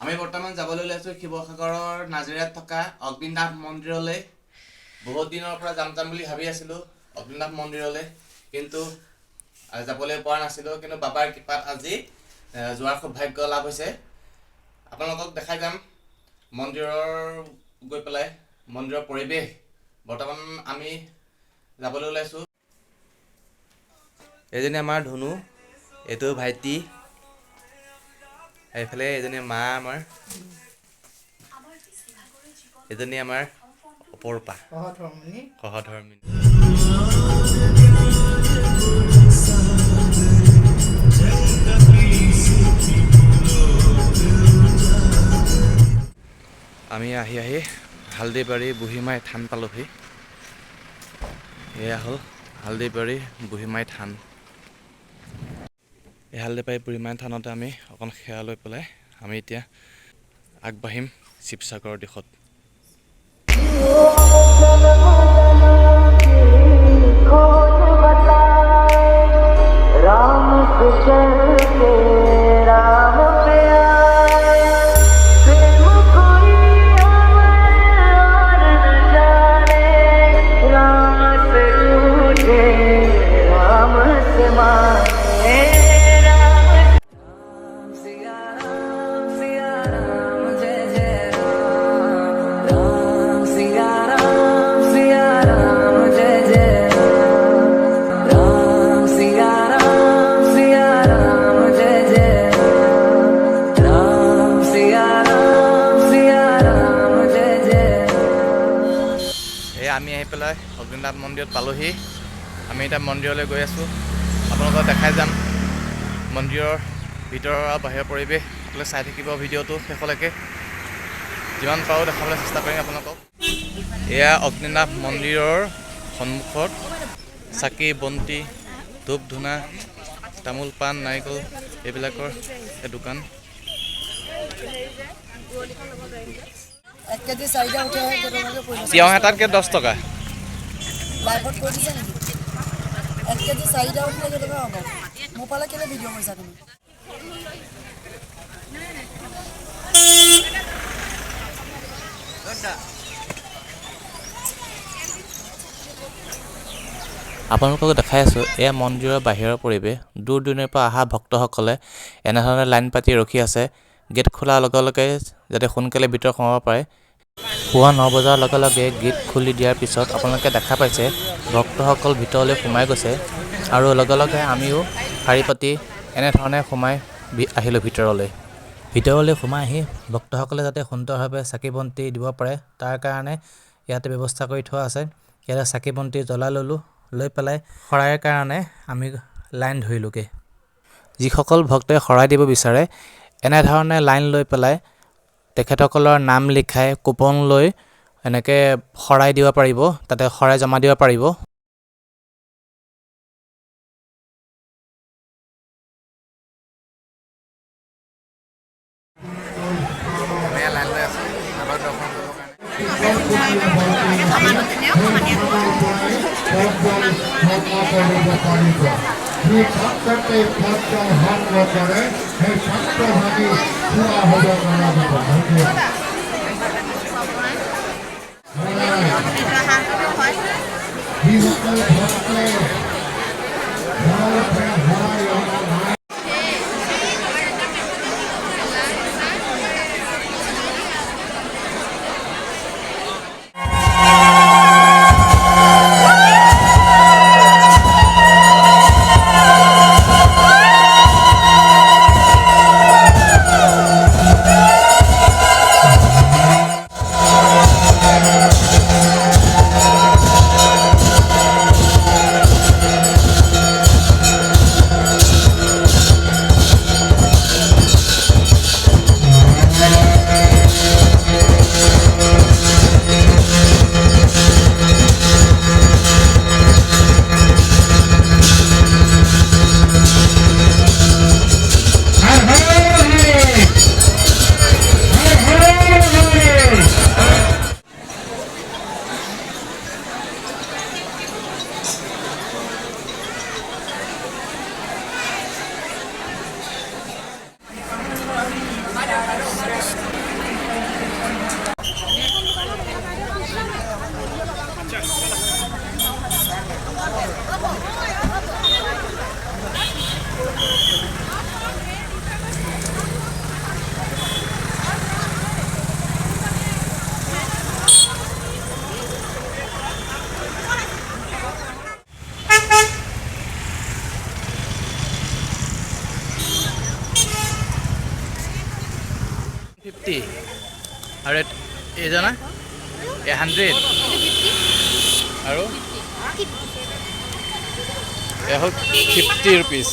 আমি বৰ্তমান যাবলৈ ওলাইছোঁ শিৱসাগৰৰ নাজিৰাত থকা অগ্নিনাভ মন্দিৰলৈ। বহুত দিনৰ পৰা যাম বুলি ভাবি আছিলোঁ অগ্নিনাভ মন্দিৰলৈ, কিন্তু যাবলৈ পৰা নাছিলোঁ। কিন্তু বাবাৰ কৃপাত আজি যোৱাৰ সৌভাগ্য লাভ হৈছে। আপোনালোকক দেখাই যাম মন্দিৰৰ গৈ পেলাই মন্দিৰৰ পৰিৱেশ। বৰ্তমান আমি যাবলৈ ওলাইছোঁ। এইজনী আমাৰ ধুনু, এইটো ভাইটি, এইফালে এজনী মা আমাৰ, এজনী আমাৰ অপৰূপা সহধৰ্মিনী। আমি আহি হালদিবাৰী বুঢ়ীমাই থান পালোহি। এয়া হ'ল হালদিবাৰী বুঢ়ীমাই থান। এই হালদিবাৰী বুঢ়ীমাই থানতে আমি অকণ সেৱা লৈ পেলাই আমি এতিয়া আগবাঢ়িম শিৱসাগৰৰ দিশত। আমি আহি পেলাই অগ্নিনাভ মন্দিৰত পালোহি। আমি এতিয়া মন্দিৰলৈ গৈ আছোঁ। আপোনালোকক দেখাই যাম মন্দিৰৰ ভিতৰৰ আৰু বাহিৰৰ পৰিৱেশ। আপোনালোকে চাই থাকিব ভিডিঅ'টো শেষলৈকে, যিমান পাৰোঁ দেখাবলৈ চেষ্টা কৰিম আপোনালোকক। এয়া অগ্নিনাভ মন্দিৰৰ সন্মুখত চাকি বন্তি ধূপ ধূনা তামোল পাণ নাৰিকল এইবিলাকৰ দোকান। তিয়ঁহ এটাত 10 টকা। আপোনালোকক দেখাই আছোঁ এয়া মন্দিৰৰ বাহিৰৰ পৰিৱেশ। দূৰ দূৰণিৰ পৰা অহা ভক্তসকলে এনেধৰণে লাইন পাতি ৰখি আছে গেট খোলাৰ লগে লগে যাতে সোনকালে ভিতৰত সোমাব পাৰে। পুৱা 9 বজাৰ লগে লগে গেট খুলি দিয়াৰ পিছত আপোনালোকে দেখা পাইছে ভক্তসকল ভিতৰলৈ সোমাই গৈছে, আৰু লগে লগে আমিও শাৰী পাতি এনেধৰণে সোমাই আহিলোঁ ভিতৰলৈ সোমাই আহি ভক্তসকলে যাতে সুন্দৰভাৱে চাকি বন্তি দিব পাৰে তাৰ কাৰণে ইয়াতে ব্যৱস্থা কৰি থোৱা আছে। ইয়াতে চাকি বন্তি জ্বলাই ল'লোঁ, লৈ পেলাই শৰাইৰ কাৰণে আমি লাইন ধৰিলোঁগৈ। যিসকল ভক্তই শৰাই দিব বিচাৰে এনেধৰণে লাইন লৈ পেলাই তেখেতসকলৰ নাম লিখাই কুপন লৈ এনেকৈ শৰাই দিব পাৰিব, তাতে শৰাই জমা দিব পাৰিব। 50 আৰু এইজনা 100 আৰু এশ 50 rupees